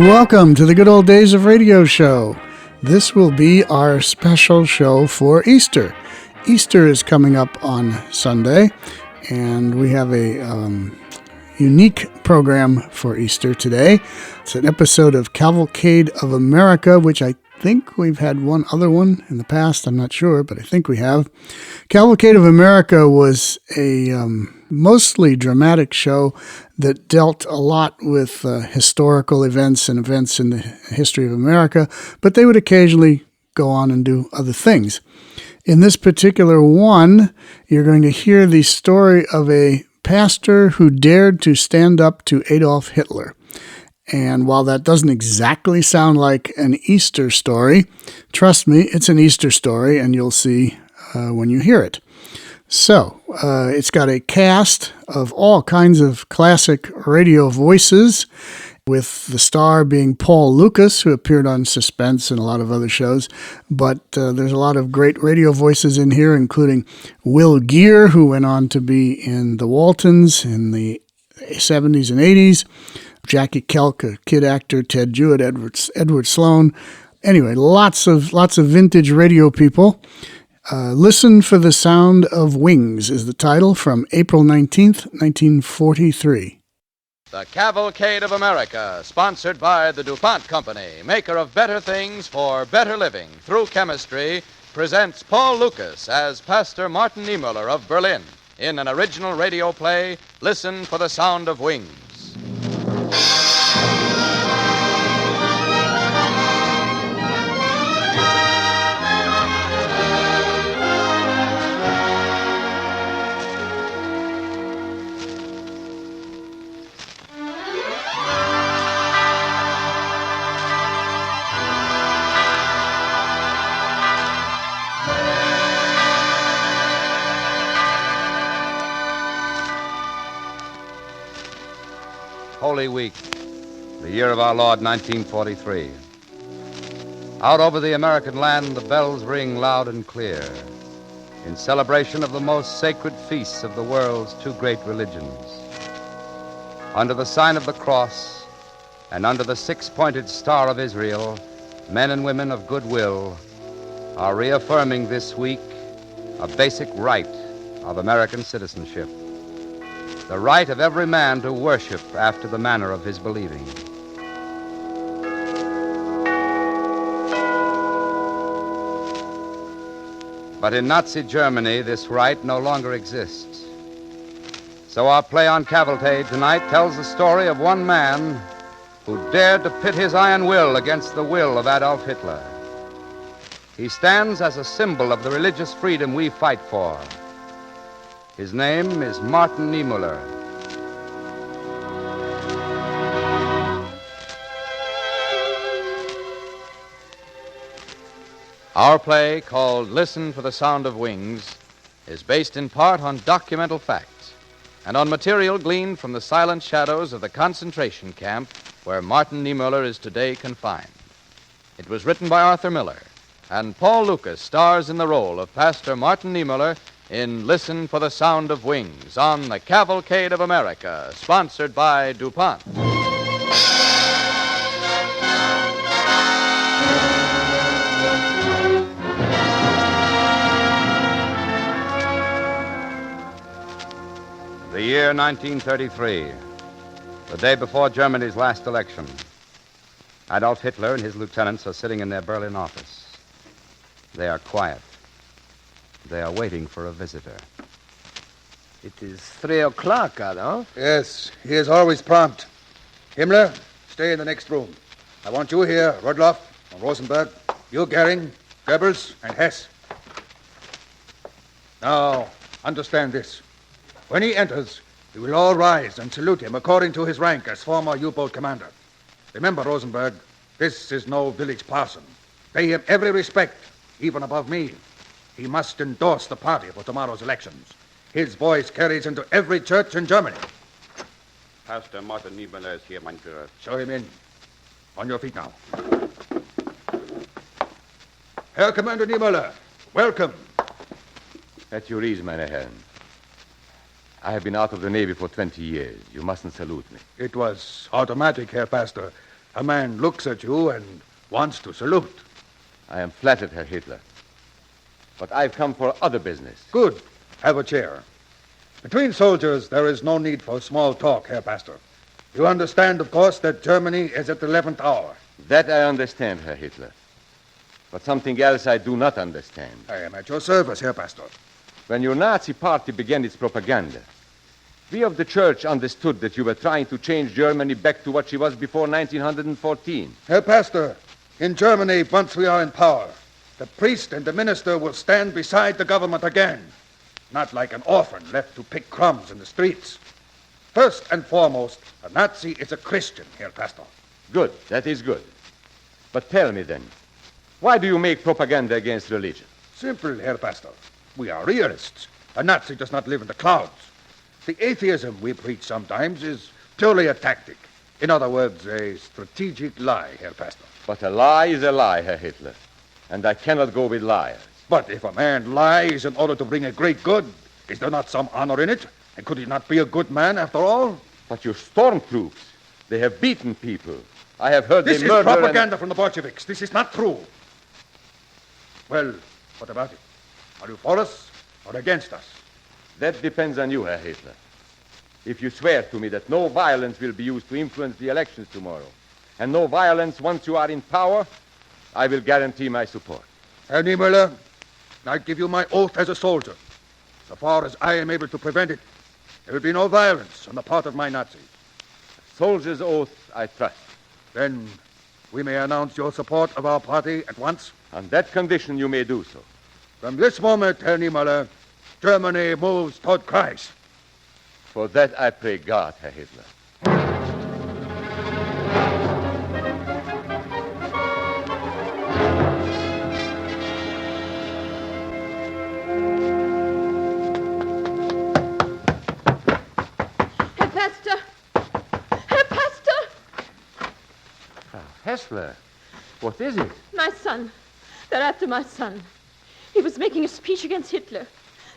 Welcome to the Good Old Days of Radio show. This will be our special show for Easter. Easter is coming up on Sunday, and we have a unique program for Easter today. It's an episode of Cavalcade of America, which I think we've had one other one in the past. I'm not sure, but I think we have. Cavalcade of America was a mostly dramatic show that dealt a lot with historical events and events in the history of America, but they would occasionally go on and do other things. In this particular one, you're going to hear the story of a pastor who dared to stand up to Adolf Hitler. And while that doesn't exactly sound like an Easter story, trust me, it's an Easter story, and you'll see when you hear it. So, it's got a cast of all kinds of classic radio voices, with the star being Paul Lucas, who appeared on Suspense and a lot of other shows. But there's a lot of great radio voices in here, including Will Geer, who went on to be in The Waltons in the 70s and 80s. Jackie Kelk, a kid actor, Ted Jewett, Edward Sloan. Anyway, lots of vintage radio people. Listen for the Sound of Wings is the title, from April 19th, 1943. The Cavalcade of America, sponsored by the DuPont Company, maker of better things for better living through chemistry, presents Paul Lucas as Pastor Martin Niemöller of Berlin in an original radio play, Listen for the Sound of Wings. Holy Week, the year of our Lord, 1943. Out over the American land, the bells ring loud and clear in celebration of the most sacred feasts of the world's two great religions. Under the sign of the cross and under the six-pointed star of Israel, men and women of goodwill are reaffirming this week a basic right of American citizenship. The right of every man to worship after the manner of his believing. But in Nazi Germany, this right no longer exists. So our play on Cavalcade tonight tells the story of one man who dared to pit his iron will against the will of Adolf Hitler. He stands as a symbol of the religious freedom we fight for. His name is Martin Niemöller. Our play, called Listen for the Sound of Wings, is based in part on documental facts and on material gleaned from the silent shadows of the concentration camp where Martin Niemöller is today confined. It was written by Arthur Miller, and Paul Lucas stars in the role of Pastor Martin Niemöller in Listen for the Sound of Wings on the Cavalcade of America, sponsored by DuPont. The year 1933, the day before Germany's last election. Adolf Hitler and his lieutenants are sitting in their Berlin office. They are quiet. They are waiting for a visitor. It is 3 o'clock, Adolf. Yes, he is always prompt. Himmler, stay in the next room. I want you here, Rudloff and Rosenberg, you, Goering, Goebbels, and Hess. Now, understand this. When he enters, you will all rise and salute him according to his rank as former U-boat commander. Remember, Rosenberg, this is no village parson. Pay him every respect, even above me. He must endorse the party for tomorrow's elections. His voice carries into every church in Germany. Pastor Martin Niemöller is here, mein Führer. Show him in. On your feet now. Herr Commander Niemöller, welcome. At your ease, meine Herren. I have been out of the Navy for 20 years. You mustn't salute me. It was automatic, Herr Pastor. A man looks at you and wants to salute. I am flattered, Herr Hitler. But I've come for other business. Good. Have a chair. Between soldiers, there is no need for small talk, Herr Pastor. You understand, of course, that Germany is at the 11th hour. That I understand, Herr Hitler. But something else I do not understand. I am at your service, Herr Pastor. When your Nazi party began its propaganda, we of the church understood that you were trying to change Germany back to what she was before 1914. Herr Pastor, in Germany, once we are in power, the priest and the minister will stand beside the government again, not like an orphan left to pick crumbs in the streets. First and foremost, a Nazi is a Christian, Herr Pastor. Good, that is good. But tell me then, why do you make propaganda against religion? Simple, Herr Pastor. We are realists. A Nazi does not live in the clouds. The atheism we preach sometimes is purely a tactic. In other words, a strategic lie, Herr Pastor. But a lie is a lie, Herr Hitler. And I cannot go with liars. But if a man lies in order to bring a great good, is there not some honor in it? And could he not be a good man after all? But your stormtroops, they have beaten people. I have heard This they is murder propaganda from the Bolsheviks. This is not true. Well, what about it? Are you for us or against us? That depends on you, Herr Hitler. If you swear to me that no violence will be used to influence the elections tomorrow, and no violence once you are in power, I will guarantee my support. Herr Niemöller, I give you my oath as a soldier. So far as I am able to prevent it, there will be no violence on the part of my Nazis. A soldier's oath, I trust. Then we may announce your support of our party at once. On that condition, you may do so. From this moment, Herr Niemöller, Germany moves toward Christ. For that I pray God, Herr Hitler. Hessler, what is it? My son. They're after my son. He was making a speech against Hitler.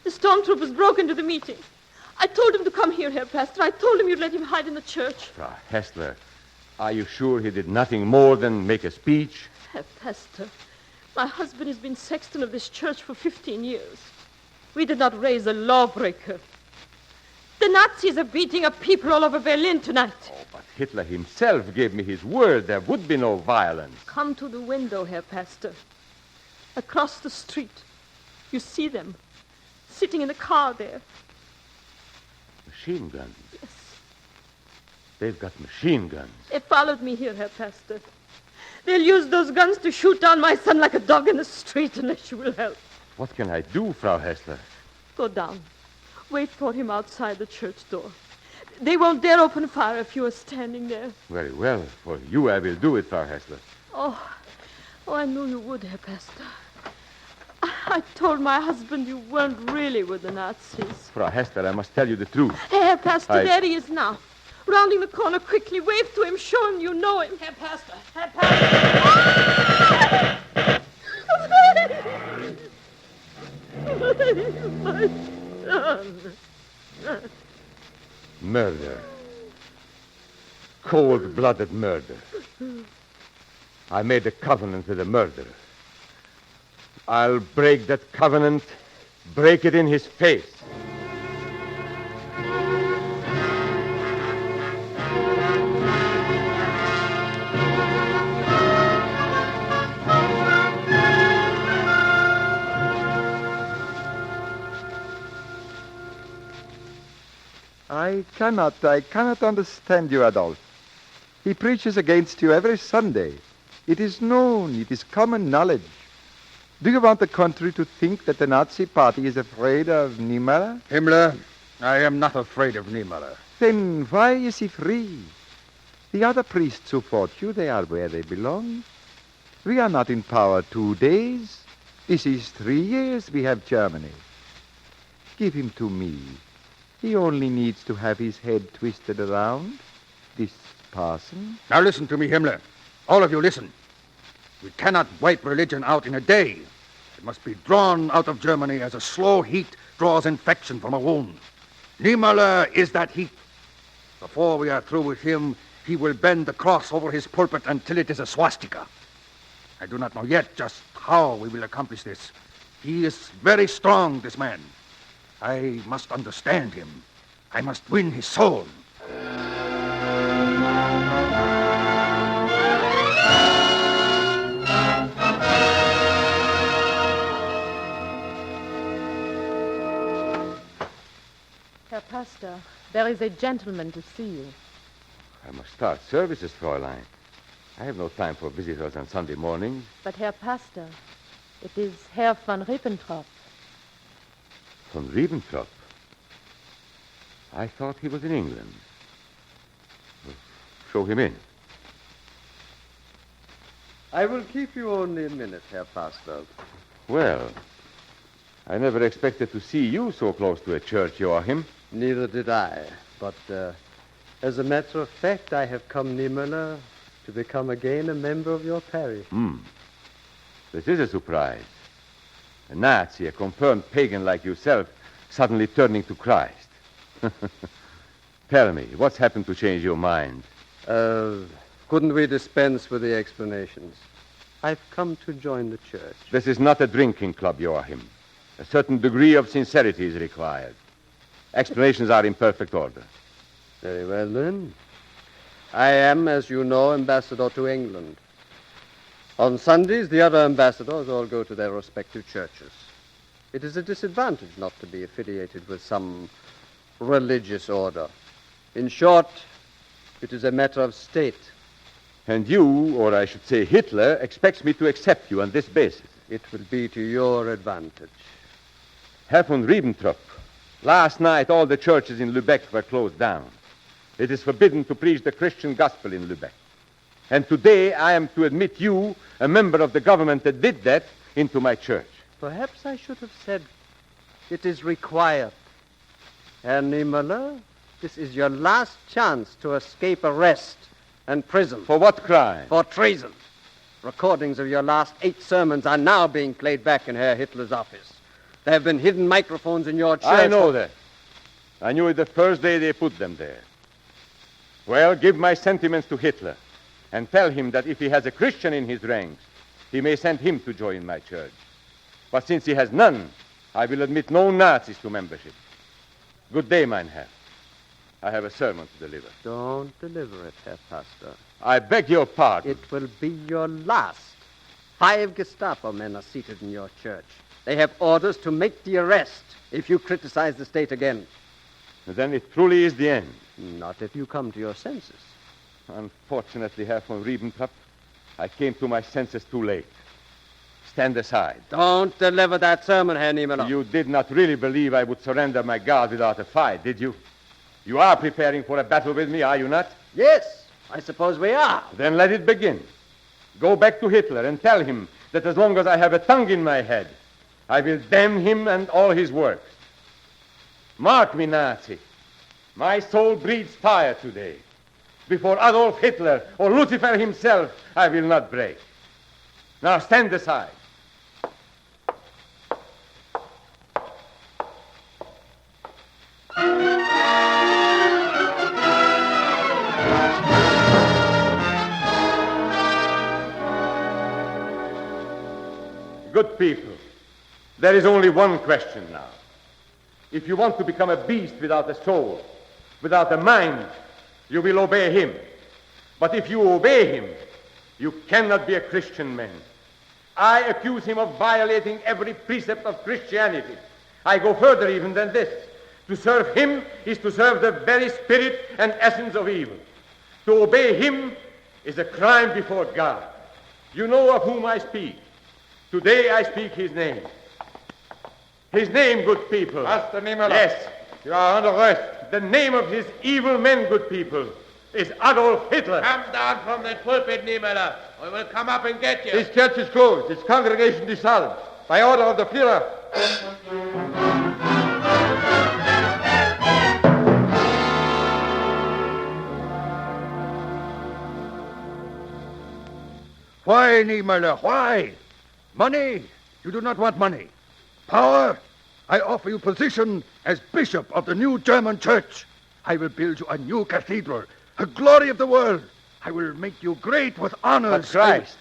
The stormtroopers broke into the meeting. I told him to come here, Herr Pastor. I told him you'd let him hide in the church. Frau Hessler, are you sure he did nothing more than make a speech? Herr Pastor, my husband has been sexton of this church for 15 years. We did not raise a lawbreaker. The Nazis are beating up people all over Berlin tonight. Oh, but Hitler himself gave me his word there would be no violence. Come to the window, Herr Pastor. Across the street. You see them. Sitting in the car there. Machine guns? Yes. They've got machine guns. They followed me here, Herr Pastor. They'll use those guns to shoot down my son like a dog in the street unless you will help. What can I do, Frau Hessler? Go down. Wait for him outside the church door. They won't dare open fire if you are standing there. Very well. For you, I will do it, Frau Hessler. Oh, I knew you would, Herr Pastor. I told my husband you weren't really with the Nazis. Frau Hessler, I must tell you the truth. Herr Pastor, there he is now. Rounding the corner quickly. Wave to him. Show him you know him. Herr Pastor. Herr Pastor. My son. Murder. Cold-blooded murder. I made a covenant with a murderer. I'll break that covenant, break it in his face. I cannot understand you, Adolf. He preaches against you every Sunday. It is known, it is common knowledge. Do you want the country to think that the Nazi party is afraid of Niemöller? Himmler, I am not afraid of Niemöller. Then why is he free? The other priests who fought you, they are where they belong. We are not in power 2 days. This is 3 years we have Germany. Give him to me. He only needs to have his head twisted around. This parson. Now listen to me, Himmler. All of you listen. We cannot wipe religion out in a day. It must be drawn out of Germany as a slow heat draws infection from a wound. Niemöller is that heat. Before we are through with him, he will bend the cross over his pulpit until it is a swastika. I do not know yet just how we will accomplish this. He is very strong, this man. I must understand him. I must win his soul. Herr Pastor, there is a gentleman to see you. I must start services, Fräulein. I have no time for visitors on Sunday mornings. But Herr Pastor, it is Herr von Ribbentrop. Von Ribbentrop? I thought he was in England. Show him in. I will keep you only a minute, Herr Pastor. Well, I never expected to see you so close to a church, Joachim. Neither did I. But as a matter of fact, I have come, Niemöller, to become again a member of your parish. This is a surprise. A Nazi, a confirmed pagan like yourself, suddenly turning to Christ. Tell me, what's happened to change your mind? Couldn't we dispense with the explanations? I've come to join the church. This is not a drinking club, Joachim. A certain degree of sincerity is required. Explanations are in perfect order. Very well, then. I am, as you know, ambassador to England. On Sundays, the other ambassadors all go to their respective churches. It is a disadvantage not to be affiliated with some religious order. In short, it is a matter of state. And you, or I should say Hitler, expects me to accept you on this basis. It will be to your advantage. Herr von Ribbentrop, last night all the churches in Lübeck were closed down. It is forbidden to preach the Christian gospel in Lübeck. And today I am to admit you, a member of the government that did that, into my church. Perhaps I should have said it is required. Herr Niemöller, this is your last chance to escape arrest and prison. For what crime? For treason. Recordings of your last 8 sermons are now being played back in Herr Hitler's office. There have been hidden microphones in your church. I know that. I knew it the first day they put them there. Well, give my sentiments to Hitler and tell him that if he has a Christian in his ranks, he may send him to join my church. But since he has none, I will admit no Nazis to membership. Good day, mein Herr. I have a sermon to deliver. Don't deliver it, Herr Pastor. I beg your pardon. It will be your last. 5 Gestapo men are seated in your church. They have orders to make the arrest if you criticize the state again. Then it truly is the end. Not if you come to your senses. Unfortunately, Herr von Ribbentrop, I came to my senses too late. Stand aside. Don't deliver that sermon, Herr Niemöller. You did not really believe I would surrender my guard without a fight, did you? You are preparing for a battle with me, are you not? Yes, I suppose we are. Then let it begin. Go back to Hitler and tell him that as long as I have a tongue in my head, I will damn him and all his works. Mark me, Nazi. My soul breathes fire today. Before Adolf Hitler or Lucifer himself, I will not break. Now stand aside. Good people, there is only one question now. If you want to become a beast without a soul, without a mind, you will obey him. But if you obey him, you cannot be a Christian man. I accuse him of violating every precept of Christianity. I go further even than this. To serve him is to serve the very spirit and essence of evil. To obey him is a crime before God. You know of whom I speak. Today I speak his name. His name, good people. Master Niemöller. Yes. You are under arrest. The name of his evil men, good people, is Adolf Hitler. Come down from that pulpit, Niemöller. We will come up and get you. This church is closed. Its congregation dissolved. By order of the Führer. Why, Niemöller? Why? Money? You do not want money. Power? I offer you position as bishop of the new German church. I will build you a new cathedral a glory of the world. I will make you great with honors. But Christ,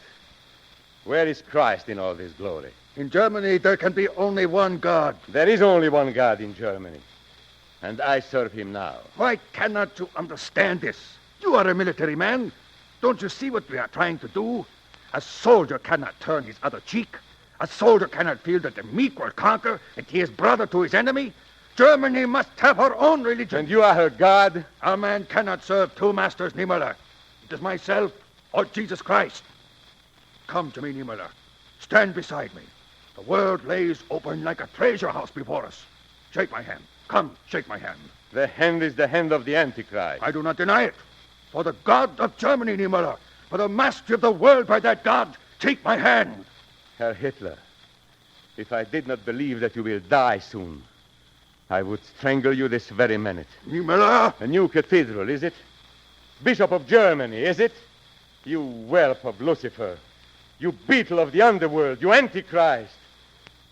where is Christ in all this glory? In Germany, there can be only one God. There is only one God in Germany, and I serve him now. Why cannot you understand this? You are a military man. Don't you see what we are trying to do? A soldier cannot turn his other cheek. A soldier cannot feel that the meek will conquer and he is brother to his enemy. Germany must have her own religion. And you are her God? A man cannot serve two masters, Niemöller. It is myself or Jesus Christ. Come to me, Niemöller. Stand beside me. The world lays open like a treasure house before us. Shake my hand. Come, shake my hand. The hand is the hand of the Antichrist. I do not deny it. For the God of Germany, Niemöller, for the master of the world by that God, take my hand. Herr Hitler, if I did not believe that you will die soon, I would strangle you this very minute. Niemöller! A new cathedral, is it? Bishop of Germany, is it? You whelp of Lucifer. You beetle of the underworld. You Antichrist.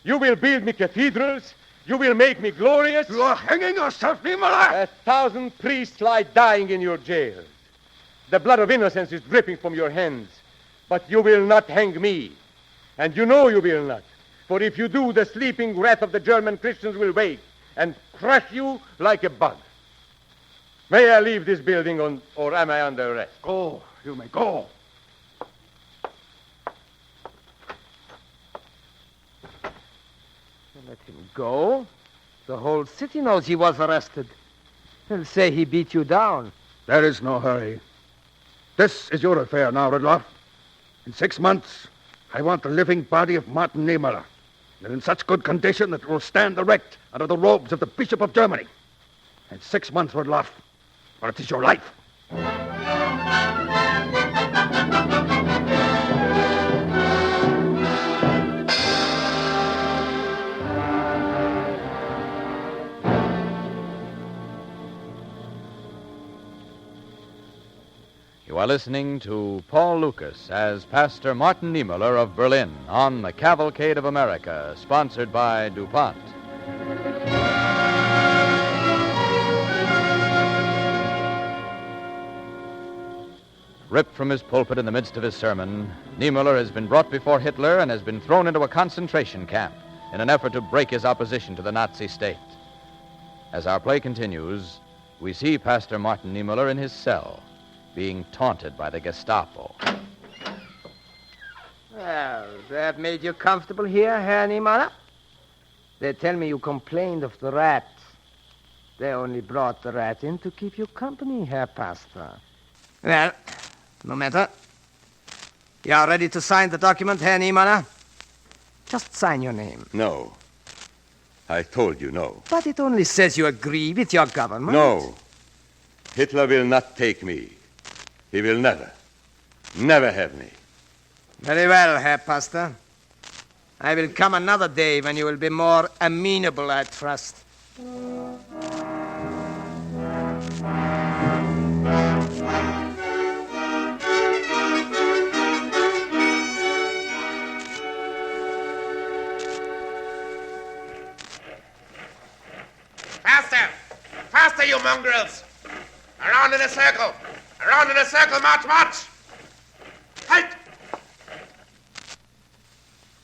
You will build me cathedrals. You will make me glorious. You are hanging yourself, Niemöller! 1,000 priests lie dying in your jails. The blood of innocence is dripping from your hands. But you will not hang me. And you know you will not. For if you do, the sleeping wrath of the German Christians will wake and crush you like a bug. May I leave this building, or am I under arrest? Go. You may go. Let him go. The whole city knows he was arrested. They'll say he beat you down. There is no hurry. This is your affair now, Rudloff. In 6 months, I want the living body of Martin Niemöller, and in such good condition that it will stand erect under the robes of the Bishop of Germany. In 6 months, Rudloff, or it is your life. You are listening to Paul Lucas as Pastor Martin Niemöller of Berlin on the Cavalcade of America, sponsored by DuPont. Ripped from his pulpit in the midst of his sermon, Niemöller has been brought before Hitler and has been thrown into a concentration camp in an effort to break his opposition to the Nazi state. As our play continues, we see Pastor Martin Niemöller in his cell, being taunted by the Gestapo. Well, that made you comfortable here, Herr Niemöller? They tell me you complained of the rat. They only brought the rat in to keep you company, Herr Pastor. Well, no matter. You are ready to sign the document, Herr Niemöller? Just sign your name. No. I told you no. But it only says you agree with your government. No. Hitler will not take me. He will never have me. Very well, Herr Pastor. I will come another day when you will be more amenable, I trust. Faster, you mongrels! Around in a circle! Around in a circle, march, march! Halt!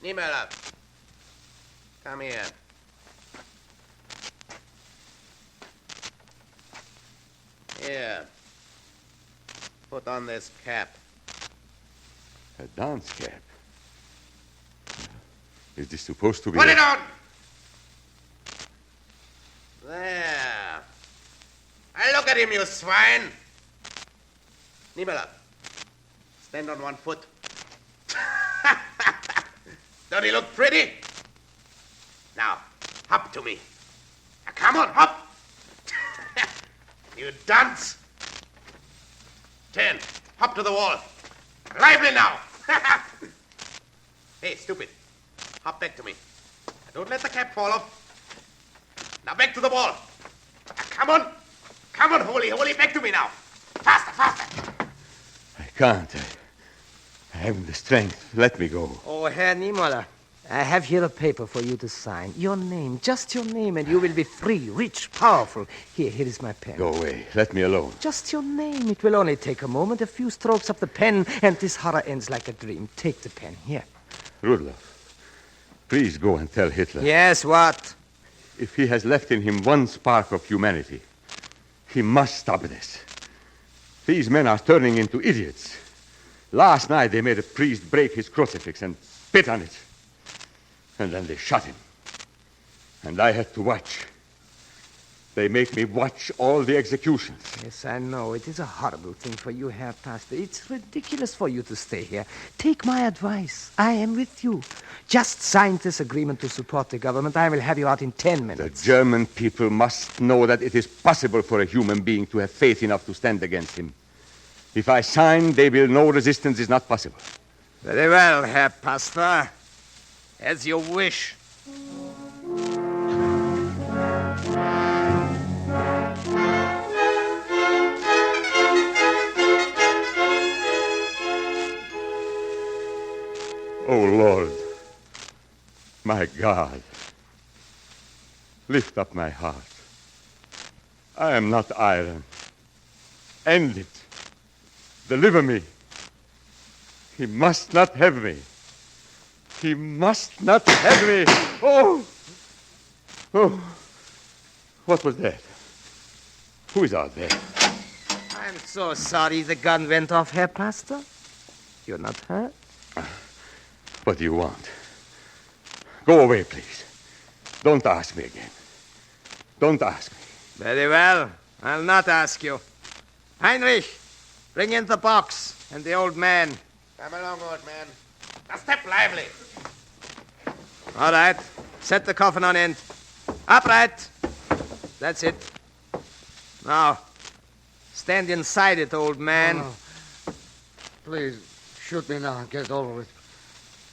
Niemöller, come here. Here. Put on this cap. A dance cap? Is this supposed to be... Put it on! There. Look at him, you swine! Niemöller, stand on one foot. Don't he look pretty? Now, hop to me. Now, come on, hop! You dunce! Turn, hop to the wall. Lively now! Hey, stupid. Hop back to me. Now, don't let the cap fall off. Now, back to the wall. Now, come on! Come on, holy, back to me now. Faster, faster. I can't. I haven't the strength. Let me go. Oh, Herr Niemöller, I have here a paper for you to sign. Your name, just your name, and you will be free, rich, powerful. Here is my pen. Go away. Let me alone. Just your name. It will only take a moment, a few strokes of the pen, and this horror ends like a dream. Take the pen. Here. Rudolph, please go and tell Hitler. Yes, what? If he has left in him one spark of humanity, he must stop this. These men are turning into idiots. Last night they made a priest break his crucifix and spit on it. And then they shot him. And I had to watch. They make me watch all the executions. Yes, I know. It is a horrible thing for you, Herr Pastor. It's ridiculous for you to stay here. Take my advice. I am with you. Just sign this agreement to support the government. I will have you out in 10 minutes. The German people must know that it is possible for a human being to have faith enough to stand against him. If I sign, they will know resistance is not possible. Very well, Herr Pastor. As you wish. Oh, Lord, my God, lift up my heart. I am not iron. End it. Deliver me. He must not have me. He must not have me. Oh! Oh! What was that? Who is out there? I'm so sorry the gun went off, Herr Pastor. You're not hurt? What do you want? Go away, please. Don't ask me again. Don't ask me. Very well. I'll not ask you. Heinrich, bring in the box and the old man. Come along, old man. Now step lively. All right. Set the coffin on end. Upright. That's it. Now, stand inside it, old man. Oh, please, shoot me now and get it over with.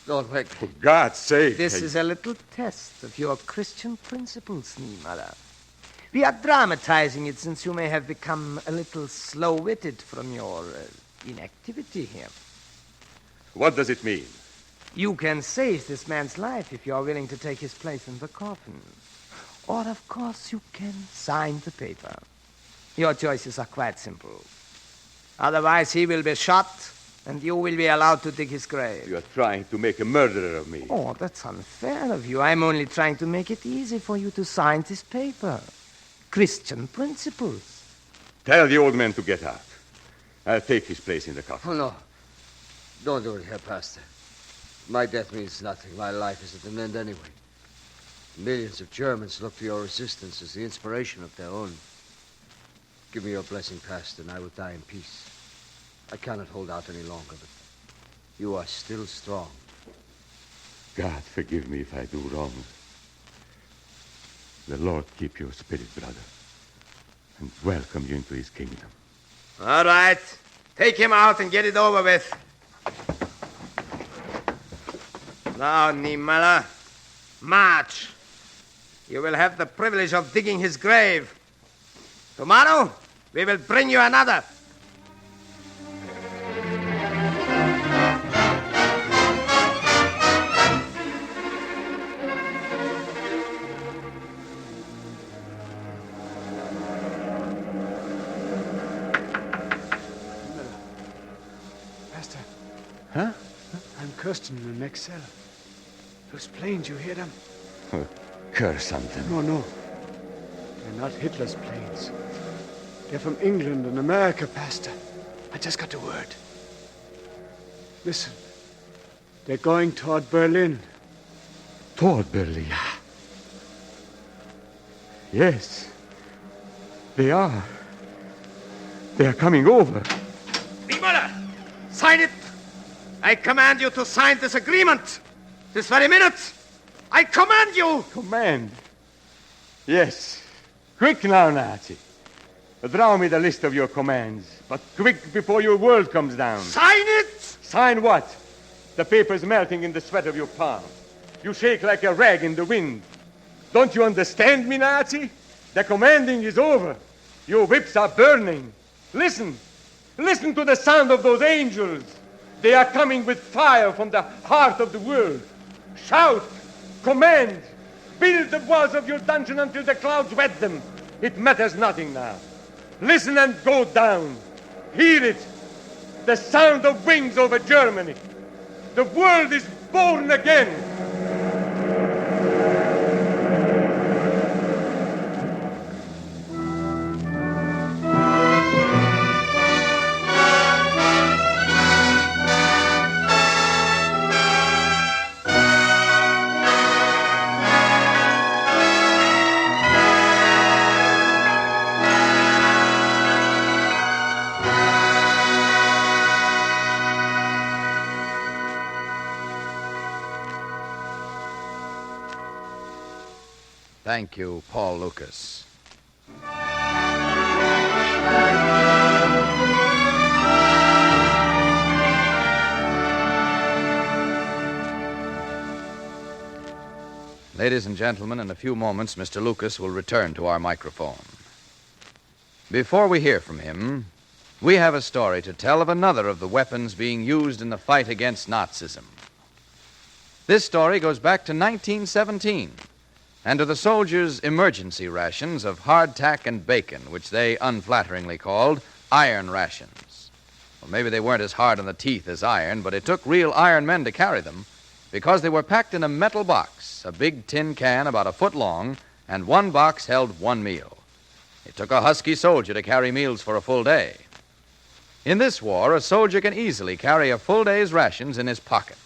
Don't wake me. For God's sake. This is a little test of your Christian principles, Niemöller. We are dramatizing it since you may have become a little slow-witted from your inactivity here. What does it mean? You can save this man's life if you are willing to take his place in the coffin. Or, of course, you can sign the paper. Your choices are quite simple. Otherwise, he will be shot, and you will be allowed to dig his grave. You are trying to make a murderer of me. Oh, that's unfair of you. I'm only trying to make it easy for you to sign this paper. Christian principles. Tell the old man to get out. I'll take his place in the coffin. Oh, no. Don't do it, Herr Pastor. My death means nothing. My life is at an end anyway. Millions of Germans look to your resistance as the inspiration of their own. Give me your blessing, Pastor, and I will die in peace. I cannot hold out any longer, but you are still strong. God, forgive me if I do wrong. The Lord keep your spirit, brother, and welcome you into his kingdom. All right. Take him out and get it over with. Now, Niemöller, march. You will have the privilege of digging his grave. Tomorrow, we will bring you another. Pastor. Huh? I'm Kirsten in the next cell. Those planes, you hear them? Oh, curse on them. No. They're not Hitler's planes. They're from England and America, Pastor. I just got the word. Listen. They're going toward Berlin. Toward Berlin? Yes. They are. They are coming over. Niemöller, sign it. I command you to sign this agreement. This very minute. I command you. Command? Yes. Quick now, Nazi. Draw me the list of your commands, but quick before your world comes down. Sign it! Sign what? The paper's melting in the sweat of your palm. You shake like a rag in the wind. Don't you understand me, Nazi? The commanding is over. Your whips are burning. Listen. Listen to the sound of those angels. They are coming with fire from the heart of the world. Shout! Command! Build the walls of your dungeon until the clouds wet them. It matters nothing now. Listen and go down. Hear it. The sound of wings over Germany. The world is born again. Thank you, Paul Lucas. Ladies and gentlemen, in a few moments, Mr. Lucas will return to our microphone. Before we hear from him, we have a story to tell of another of the weapons being used in the fight against Nazism. This story goes back to 1917 and to the soldiers' emergency rations of hardtack and bacon, which they unflatteringly called iron rations. Well, maybe they weren't as hard on the teeth as iron, but it took real iron men to carry them because they were packed in a metal box, a big tin can about a foot long, and one box held one meal. It took a husky soldier to carry meals for a full day. In this war, a soldier can easily carry a full day's rations in his pocket.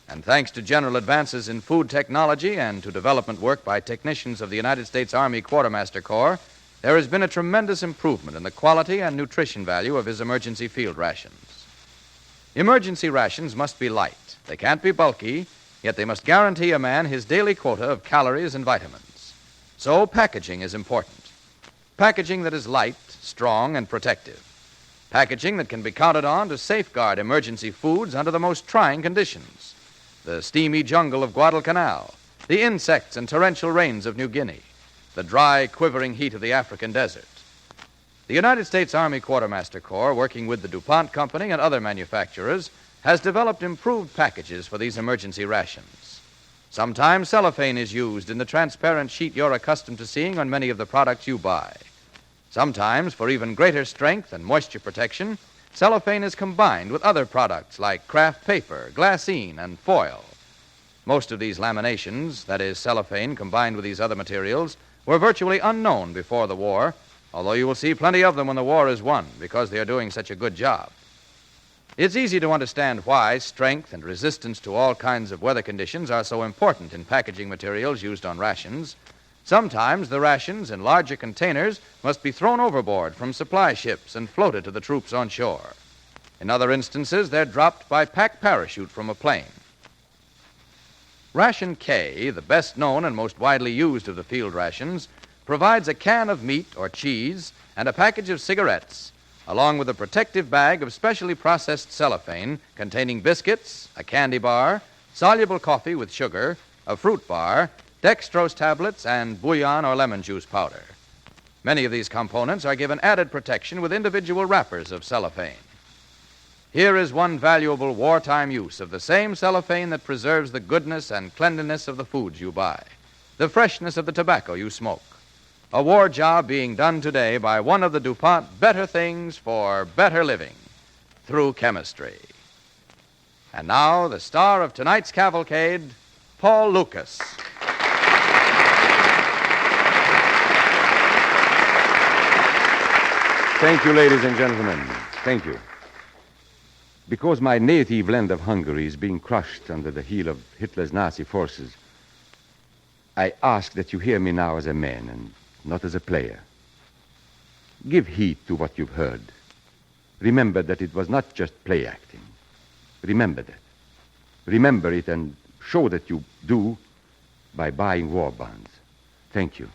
And thanks to general advances in food technology and to development work by technicians of the United States Army Quartermaster Corps, there has been a tremendous improvement in the quality and nutrition value of his emergency field rations. Emergency rations must be light. They can't be bulky, yet they must guarantee a man his daily quota of calories and vitamins. So packaging is important. Packaging that is light, strong, and protective. Packaging that can be counted on to safeguard emergency foods under the most trying conditions. The steamy jungle of Guadalcanal, the insects and torrential rains of New Guinea, the dry, quivering heat of the African desert. The United States Army Quartermaster Corps, working with the DuPont Company and other manufacturers, has developed improved packages for these emergency rations. Sometimes cellophane is used in the transparent sheet you're accustomed to seeing on many of the products you buy. Sometimes, for even greater strength and moisture protection, cellophane is combined with other products like craft paper, glassine, and foil. Most of these laminations, that is, cellophane combined with these other materials, were virtually unknown before the war, although you will see plenty of them when the war is won because they are doing such a good job. It's easy to understand why strength and resistance to all kinds of weather conditions are so important in packaging materials used on rations. Sometimes the rations in larger containers must be thrown overboard from supply ships and floated to the troops on shore. In other instances, they're dropped by pack parachute from a plane. Ration K, the best known and most widely used of the field rations, provides a can of meat or cheese and a package of cigarettes, along with a protective bag of specially processed cellophane containing biscuits, a candy bar, soluble coffee with sugar, a fruit bar, dextrose tablets, and bouillon or lemon juice powder. Many of these components are given added protection with individual wrappers of cellophane. Here is one valuable wartime use of the same cellophane that preserves the goodness and cleanliness of the foods you buy, the freshness of the tobacco you smoke. A war job being done today by one of the DuPont better things for better living, through chemistry. And now, the star of tonight's cavalcade, Paul Lucas. Thank you, ladies and gentlemen. Thank you. Because my native land of Hungary is being crushed under the heel of Hitler's Nazi forces, I ask that you hear me now as a man and not as a player. Give heed to what you've heard. Remember that it was not just play acting. Remember that. Remember it and show that you do by buying war bonds. Thank you.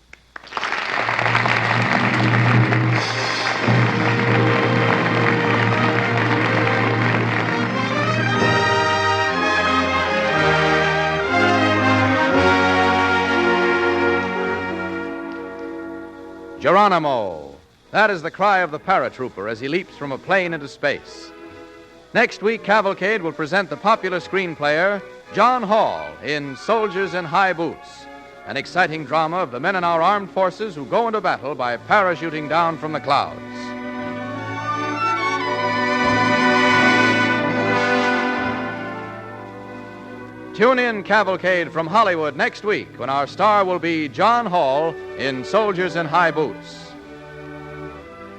Geronimo! That is the cry of the paratrooper as he leaps from a plane into space. Next week, Cavalcade will present the popular screenplayer John Hall in Soldiers in High Boots, an exciting drama of the men in our armed forces who go into battle by parachuting down from the clouds. Tune in Cavalcade from Hollywood next week when our star will be John Hall in Soldiers in High Boots.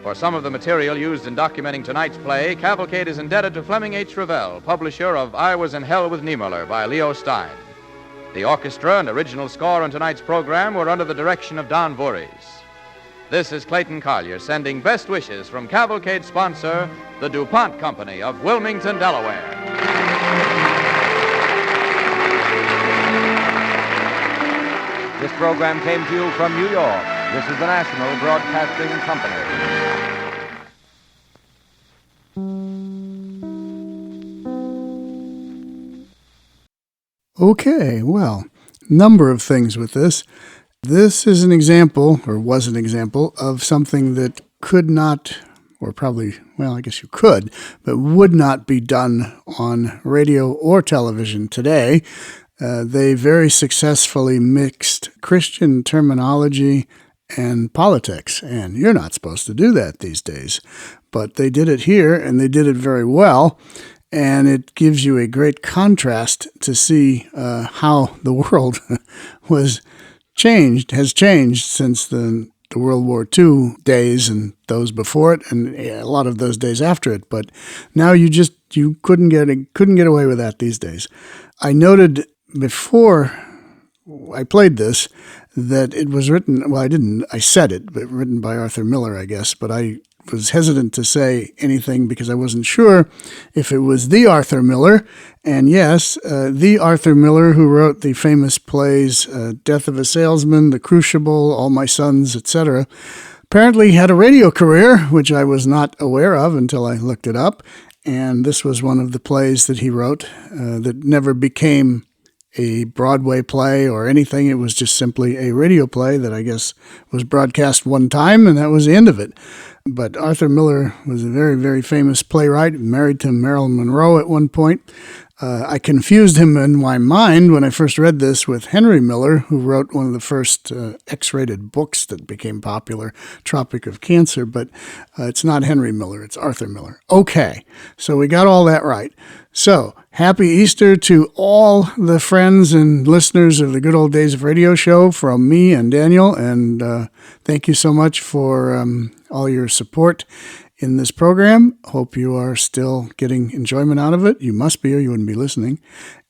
For some of the material used in documenting tonight's play, Cavalcade is indebted to Fleming H. Revell, publisher of I Was in Hell with Niemöller by Leo Stein. The orchestra and original score on tonight's program were under the direction of Don Voorhees. This is Clayton Collier sending best wishes from Cavalcade sponsor, the DuPont Company of Wilmington, Delaware. This program came to you from New York. This is the National Broadcasting Company. Okay, well, number of things with this. This is an example, or was an example, of something that could not, or probably, well, I guess you could, but would not be done on radio or television today. They very successfully mixed Christian terminology and politics, and you're not supposed to do that these days. But they did it here, and they did it very well, and it gives you a great contrast to see how the world has changed since the World War II days and those before it, and a lot of those days after it. But now you couldn't get away with that these days. I noted before I played this that it was written, well, I said it, but written by Arthur Miller, I guess, but I was hesitant to say anything because I wasn't sure if it was the Arthur Miller. And yes, the Arthur Miller who wrote the famous plays Death of a Salesman, The Crucible, All My Sons, etc., apparently had a radio career, which I was not aware of until I looked it up. And this was one of the plays that he wrote that never became a Broadway play or anything. It was just simply a radio play that I guess was broadcast one time, and that was the end of it. But Arthur Miller was a very, very famous playwright, married to Marilyn Monroe at one point. I confused him in my mind when I first read this with Henry Miller, who wrote one of the first X-rated books that became popular, Tropic of Cancer, but it's not Henry Miller, it's Arthur Miller. Okay, so we got all that right. So, happy Easter to all the friends and listeners of the Good Old Days of Radio show from me and Daniel, and thank you so much for all your support in this program. Hope you are still getting enjoyment out of it. You must be, or you wouldn't be listening.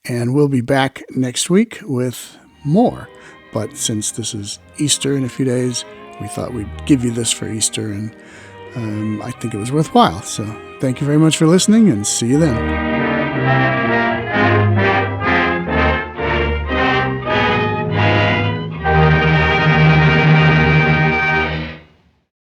And we'll be back next week with more. But since this is Easter in a few days, we thought we'd give you this for Easter, and I think it was worthwhile. So thank you very much for listening, and see you then.